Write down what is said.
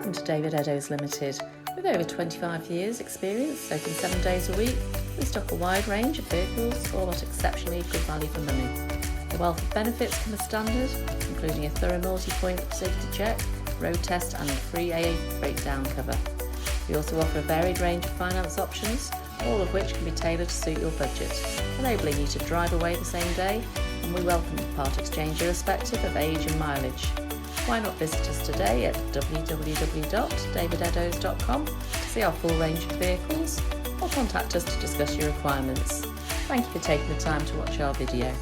Welcome to David Eddowes Limited. With over 25 years experience, open 7 days a week, we stock a wide range of vehicles, all at exceptionally good value for money. A wealth of benefits come as standard, including a thorough multi-point safety check, road test and free AA breakdown cover. We also offer a varied range of finance options, all of which can be tailored to suit your budget, enabling you to drive away the same day, and we welcome part exchange irrespective of age and mileage. Why not visit us today at www.davideddowes.com to see our full range of vehicles, or contact us to discuss your requirements. Thank you for taking the time to watch our video.